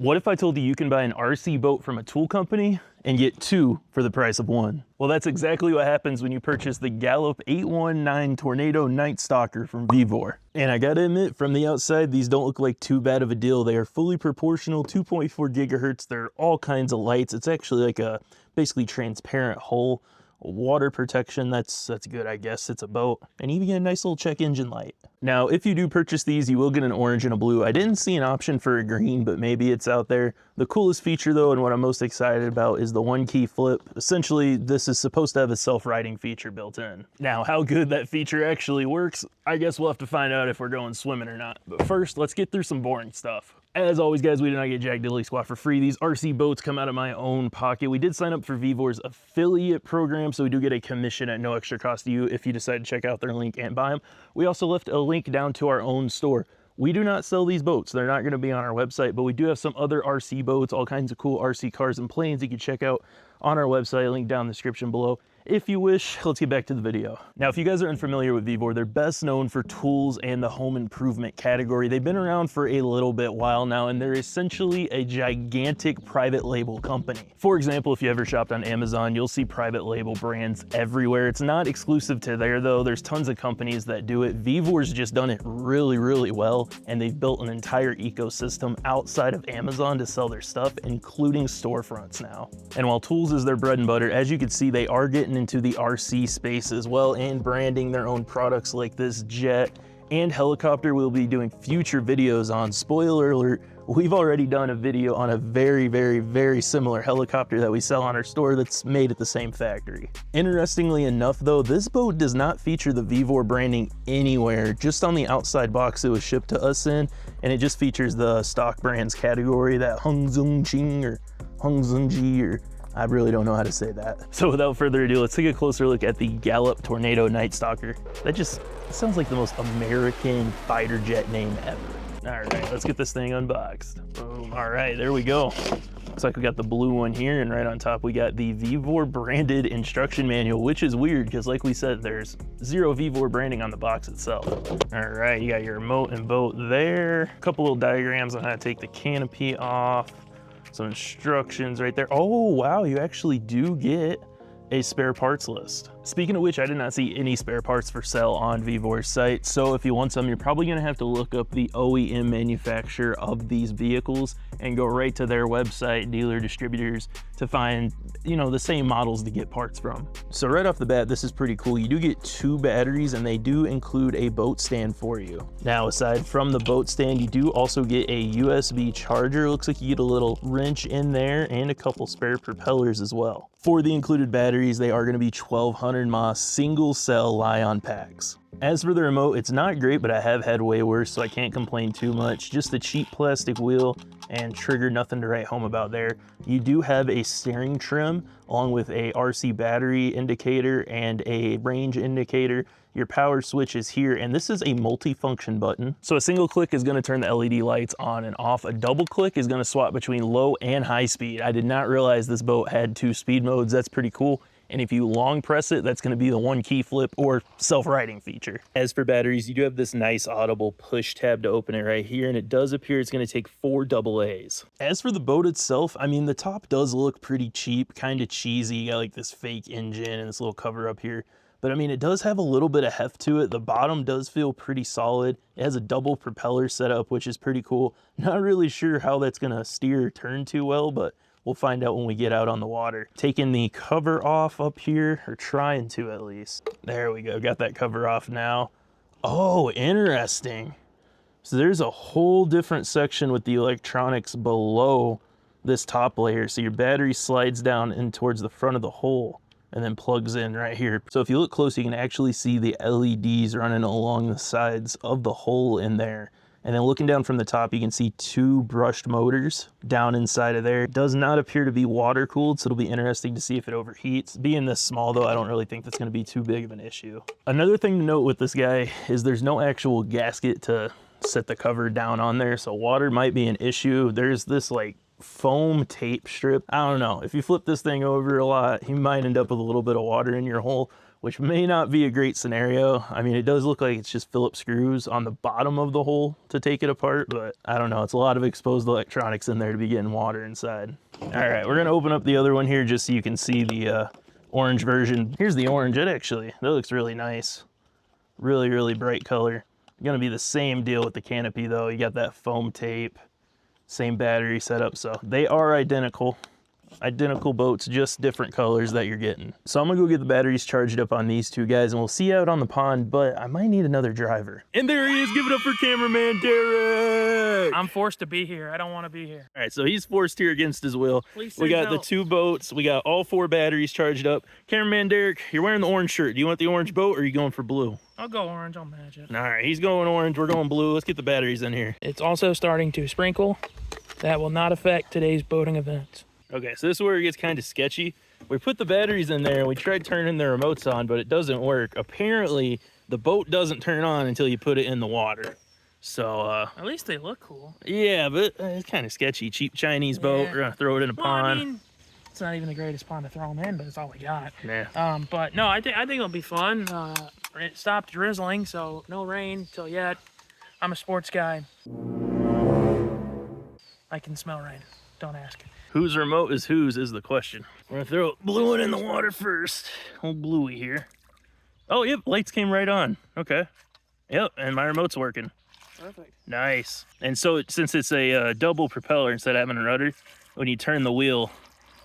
What if I told you you can buy an RC boat from a tool company and get two for the price of one? Well, that's exactly what happens when you purchase the Gallup 819 Tornado Night Stalker from VEVOR. And I gotta admit, from the outside, these don't look like too bad of a deal. They are fully proportional, 2.4 gigahertz. They're all kinds of lights. It's actually like a basically transparent hull. Water protection, that's good, I guess. It's a boat. And even get a nice little check engine light. Now, if you do purchase these, you will get an orange and a blue. I didn't see an option for a green, but maybe it's out there. The coolest feature though, and what I'm most excited about, is the one key flip. Essentially, this is supposed to have a self-riding feature built in. Now, how good that feature actually works, I guess we'll have to find out if we're going swimming or not. But first, let's get through some boring stuff. As always, guys, we did not get Jack Diddley Squat for free. These RC boats come out of my own pocket. We did sign up for VEVOR's affiliate program, so we do get a commission at no extra cost to you if you decide to check out their link and buy them. We also left a link down to our own store. We do not sell these boats. They're not going to be on our website, but we do have some other RC boats, all kinds of cool RC cars and planes you can check out on our website, link down in the description below. If you wish, let's get back to the video. Now, if you guys are unfamiliar with VEVOR, they're best known for tools and the home improvement category. They've been around for a little bit while now, and they're essentially a gigantic private label company. For example, if you ever shopped on Amazon, you'll see private label brands everywhere. It's not exclusive to there though. There's tons of companies that do it. VEVOR's just done it really, really well, and they've built an entire ecosystem outside of Amazon to sell their stuff, including storefronts now. And while tools is their bread and butter, as you can see, they are getting into the RC space as well and branding their own products like this jet and helicopter we'll be doing future videos on. Spoiler alert, we've already done a video on a very, very, very similar helicopter that we sell on our store that's made at the same factory. Interestingly enough though, this boat does not feature the VEVOR branding anywhere, just on the outside box it was shipped to us in, and it just features the stock brands category, that Hung Zung Ching or Hung Zung Ji, or I really don't know how to say that. So without further ado, let's take a closer look at the Gallup Tornado Night Stalker. That just sounds like the most American fighter jet name ever. All right, let's get this thing unboxed. Boom, all right, there we go. Looks like we got the blue one here, and right on top we got the VEVOR branded instruction manual, which is weird because like we said, there's zero VEVOR branding on the box itself. All right, you got your remote and boat there. A couple little diagrams on how to take the canopy off. Some instructions right there. Oh, wow, you actually do get a spare parts list. Speaking of which, I did not see any spare parts for sale on VEVOR's site. So if you want some, you're probably gonna have to look up the OEM manufacturer of these vehicles and go right to their website, dealer, distributors, to find, you know, the same models to get parts from. So right off the bat, this is pretty cool. You do get two batteries and they do include a boat stand for you. Now, aside from the boat stand, you do also get a USB charger. Looks like you get a little wrench in there and a couple spare propellers as well. For the included batteries, they are gonna be 1200 mAh single cell Li-on packs. As for the remote, it's not great, but I have had way worse, so I can't complain too much. Just a cheap plastic wheel and trigger, nothing to write home about there. You do have a steering trim along with a RC battery indicator and a range indicator. Your power switch is here, and this is a multi-function button. So a single click is gonna turn the LED lights on and off. A double click is gonna swap between low and high speed. I did not realize this boat had 2 speed modes. That's pretty cool. And if you long press it, that's gonna be the one key flip or self-riding feature. As for batteries, you do have this nice audible push tab to open it right here, and it does appear it's gonna take 4 AA's. As for the boat itself, I mean, the top does look pretty cheap, kind of cheesy. You got like this fake engine and this little cover up here. But I mean, it does have a little bit of heft to it. The bottom does feel pretty solid. It has a double propeller setup, which is pretty cool. Not really sure how that's gonna steer or turn too well, but we'll find out when we get out on the water. Taking the cover off up here, or trying to at least. There we go, got that cover off now. Oh, interesting. So there's a whole different section with the electronics below this top layer. So your battery slides down in towards the front of the hole and then plugs in right here. So if you look close, you can actually see the LEDs running along the sides of the hole in there. And then looking down from the top, you can see 2 brushed motors down inside of there. It does not appear to be water cooled, so it'll be interesting to see if it overheats. Being this small though, I don't really think that's gonna be too big of an issue. Another thing to note with this guy is there's no actual gasket to set the cover down on there, so water might be an issue. There's this like foam tape strip. I don't know, if you flip this thing over a lot, you might end up with a little bit of water in your hole. which may not be a great scenario. I mean, it does look like it's just Phillips screws on the bottom of the hole to take it apart, but I don't know. It's a lot of exposed electronics in there to be getting water inside. All right, we're gonna open up the other one here just so you can see the orange version. Here's the orange. That looks really nice. Really, really bright color. Gonna be the same deal with the canopy though. You got that foam tape, same battery setup, so they are identical. Identical boats, just different colors that you're getting. So I'm gonna go get the batteries charged up on these two guys and we'll see you out on the pond, but I might need another driver. And there he is, give it up for cameraman Derek! I'm forced to be here, I don't wanna be here. All right, so he's forced here against his will. Please we got the 2 boats, we got all 4 batteries charged up. Cameraman Derek, you're wearing the orange shirt. Do you want the orange boat or are you going for blue? I'll go orange, I'll match it. All right, he's going orange, we're going blue. Let's get the batteries in here. It's also starting to sprinkle. That will not affect today's boating event. Okay, so this is where it gets kind of sketchy. We put the batteries in there and we tried turning the remotes on, but it doesn't work. Apparently, the boat doesn't turn on until you put it in the water. So, at least they look cool. Yeah, but it's kind of sketchy. Cheap Chinese boat, we're gonna throw it in a pond. I mean, it's not even the greatest pond to throw them in, but it's all we got. Yeah. But no, I think it'll be fun. It stopped drizzling, so no rain till yet. I'm a sports guy. I can smell rain, don't ask. Whose remote is whose is the question. We're gonna throw blue one in the water first. Old Bluey here. Oh, yep, lights came right on. Okay. Yep, and my remote's working. Perfect. Nice. And so since it's a double propeller instead of having a rudder, when you turn the wheel,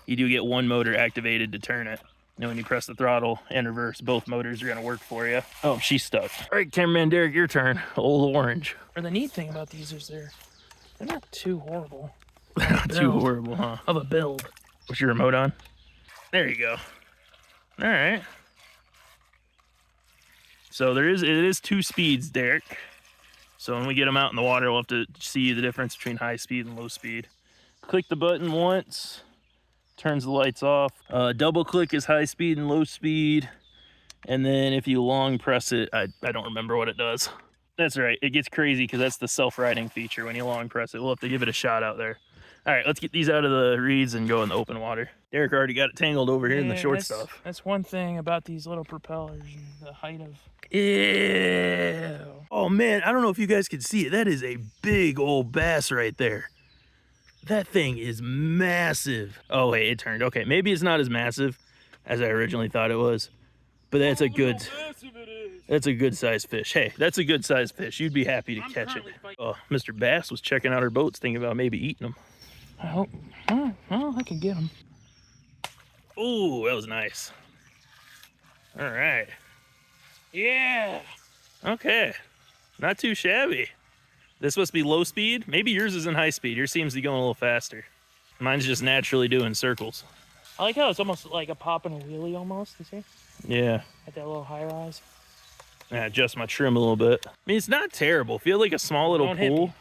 you do get one motor activated to turn it. And when you press the throttle and reverse, both motors are gonna work for you. Oh, she's stuck. All right, cameraman Derek, your turn. Old orange. Or the neat thing about these is they're not too horrible. They're not too horrible, huh? Of a build. What's your remote on? There you go. All right. So it is 2 speeds, Derek. So when we get them out in the water, we'll have to see the difference between high speed and low speed. Click the button once, turns the lights off. Double click is high speed and low speed. And then if you long press it, I don't remember what it does. That's right, it gets crazy because that's the self-riding feature. When you long press it, we'll have to give it a shot out there. All right, let's get these out of the reeds and go in the open water. Derek already got it tangled over here in the short stuff. That's one thing about these little propellers and the height of... Ew. Oh man, I don't know if you guys can see it. That is a big old bass right there. That thing is massive. Oh wait, it turned. Okay, maybe it's not as massive as I originally thought it was, but that's a good sized fish. Hey, that's a good sized fish. You'd be happy to catch it. Oh, Mr. Bass was checking out our boats, thinking about maybe eating them. I hope. Well, I can get them. Ooh, that was nice. All right. Yeah. Okay. Not too shabby. This must be low speed. Maybe yours is in high speed. Yours seems to be going a little faster. Mine's just naturally doing circles. I like how it's almost like a pop and a wheelie almost, you see? Yeah. At that little high rise. Yeah, adjust my trim a little bit. I mean, it's not terrible. Feel like a small little pool.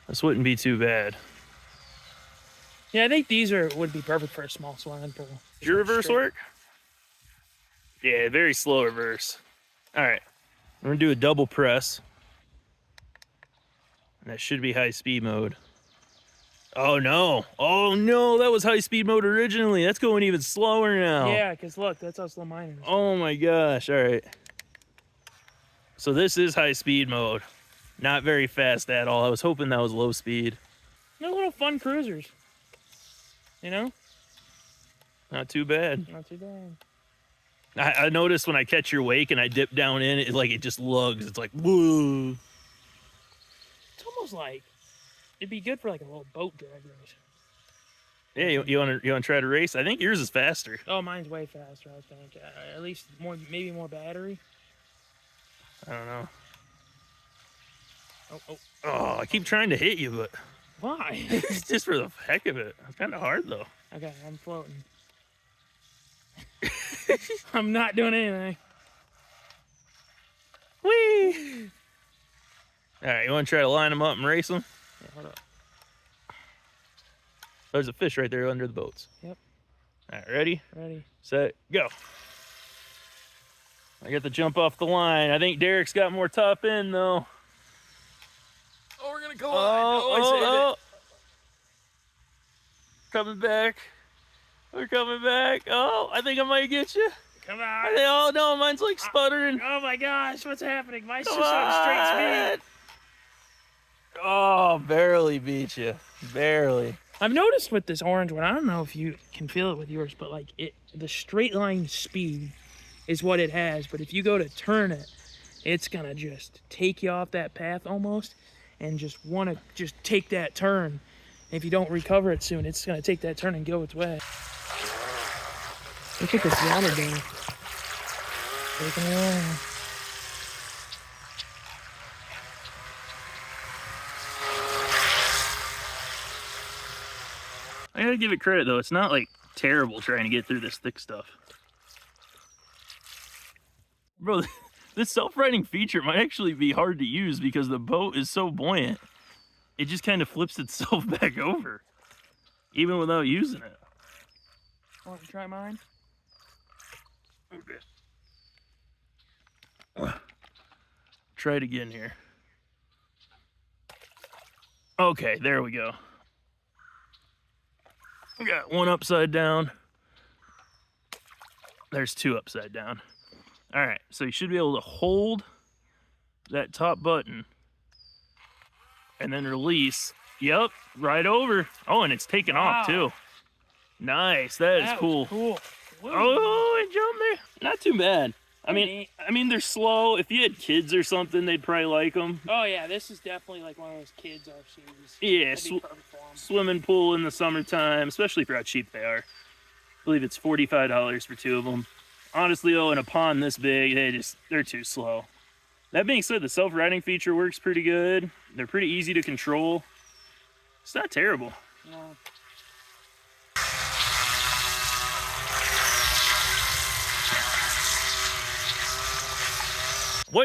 This wouldn't be too bad. Yeah, I think these would be perfect for a small swimming pool. Does your reverse work? Yeah, very slow reverse. All right, we're gonna do a double press. And that should be high speed mode. Oh no, that was high speed mode originally. That's going even slower now. Yeah, because look, that's how slow mine is. Oh my gosh, all right. So this is high speed mode. Not very fast at all. I was hoping that was low speed. They're little fun cruisers. You know? Not too bad. Not too bad. I noticed when I catch your wake and I dip down in, it just lugs. It's like, whoa. It's almost like it'd be good for like a little boat drag race. Yeah, you want to try to race? I think yours is faster. Oh, mine's way faster, I think. At least maybe more battery. I don't know. Oh, I keep trying to hit you, but why? It's just for the heck of it. It's kind of hard though. Okay, I'm floating. I'm not doing anything. Whee! All right, you want to try to line them up and race them? Yeah, hold up. There's a fish right there under the boats. Yep. All right, ready? Ready. Set, go. I got the jump off the line. I think Derek's got more top end though. Oh, we're gonna go on. Coming back. We're coming back. Oh, I think I might get you. Come on. They all know mine's like sputtering. Oh my gosh, what's happening? Mine's Come just on straight on. speed. Oh, barely beat you. Barely. I've noticed with this orange one, I don't know if you can feel it with yours, but like the straight line speed is what it has. But if you go to turn it, it's gonna just take you off that path almost and just wanna just take that turn. And if you don't recover it soon, it's gonna take that turn and go its way. Look at this water down. Taking it on. I gotta give it credit though. It's not like terrible trying to get through this thick stuff. Bro, this self-righting feature might actually be hard to use because the boat is so buoyant. It just kind of flips itself back over, even without using it. Want to try mine? Okay. Try it again here. Okay, there we go. We got one upside down. There's two upside down. All right, so you should be able to hold that top button and then release. Yep, right over. Oh, and it's taken off too. Nice, that is cool. Cool. Oh, it jumped there. Not too bad. I mean, they're slow. If you had kids or something, they'd probably like them. Oh yeah, this is definitely like one of those kids RCs. Yeah, swimming pool in the summertime, especially for how cheap they are. I believe it's $45 for two of them. Honestly, though, in a pond this big, they're too slow. That being said, the self-righting feature works pretty good. They're pretty easy to control. It's not terrible. No.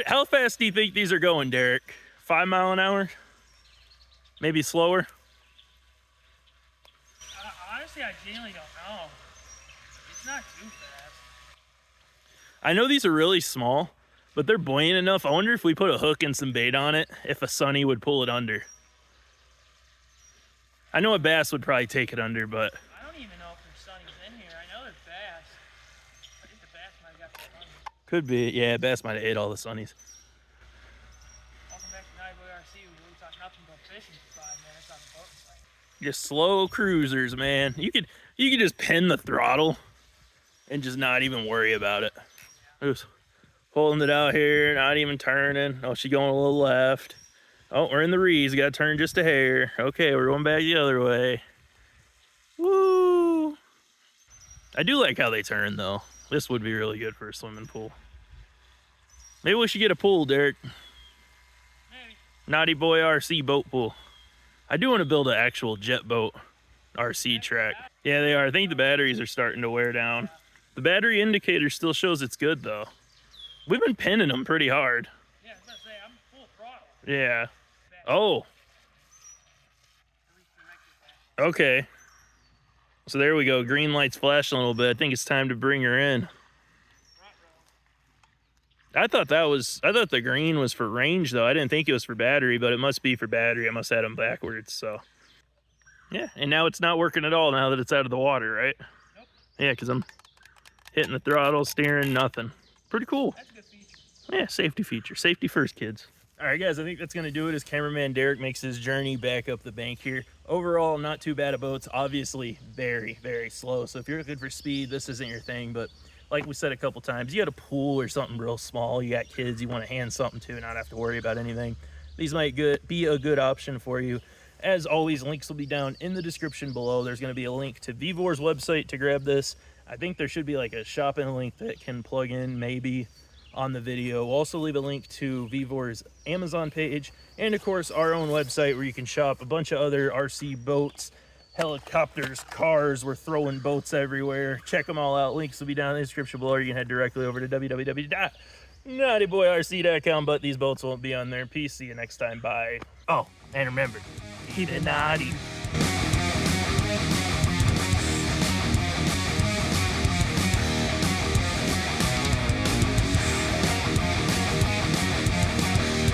How fast do you think these are going, Derek? 5 miles an hour? Maybe slower? Honestly, I genuinely don't know. It's not too fast. I know these are really small, but they're buoyant enough. I wonder if we put a hook and some bait on it, if a sunny would pull it under. I know a bass would probably take it under, but... I don't even know if there's sunnies in here. I know there's bass. I think the bass might have got the sunnies. Could be. Yeah, bass might have ate all the sunnies. Welcome back to Night Boy RC. We really talk nothing but fishing for 5 minutes on the boat site. Just slow cruisers, man. You could just pin the throttle and just not even worry about it. Just pulling it out here, not even turning. Oh, she's going a little left. Oh, we're in the reeds. Got to turn just a hair. Okay, we're going back the other way. Woo! I do like how they turn, though. This would be really good for a swimming pool. Maybe we should get a pool, Derek. Maybe. Naughty Boy RC boat pool. I do want to build an actual jet boat RC track. Yeah, they are. I think the batteries are starting to wear down. The battery indicator still shows it's good, though. We've been pinning them pretty hard. Yeah, I was about to say, I'm full throttle. Yeah. Oh. Okay. So there we go. Green light's flashing a little bit. I think it's time to bring her in. I thought the green was for range though. I didn't think it was for battery, but it must be for battery. I must have them backwards, so. Yeah, and now it's not working at all now that it's out of the water, right? Nope. Yeah, because I'm hitting the throttle, steering, nothing. Pretty cool. That's a good feature. Yeah, safety feature. Safety first, kids. All right, guys, I think that's going to do it as cameraman Derek makes his journey back up the bank here. Overall, not too bad at boats. Obviously, very, very slow. So if you're looking for speed, this isn't your thing. But like we said a couple times, you got a pool or something real small. You got kids you want to hand something to, not have to worry about anything. These might be a good option for you. As always, links will be down in the description below. There's going to be a link to VEVOR's website to grab this. I think there should be like a shopping link that can plug in maybe on the video. We'll also leave a link to VEVOR's Amazon page and of course our own website where you can shop a bunch of other RC boats, helicopters, cars. We're throwing boats everywhere. Check them all out. Links will be down in the description below, or you can head directly over to www.naughtyboyrc.com, but these boats won't be on there. Peace. See you next time. Bye. Oh, and remember, keep it naughty.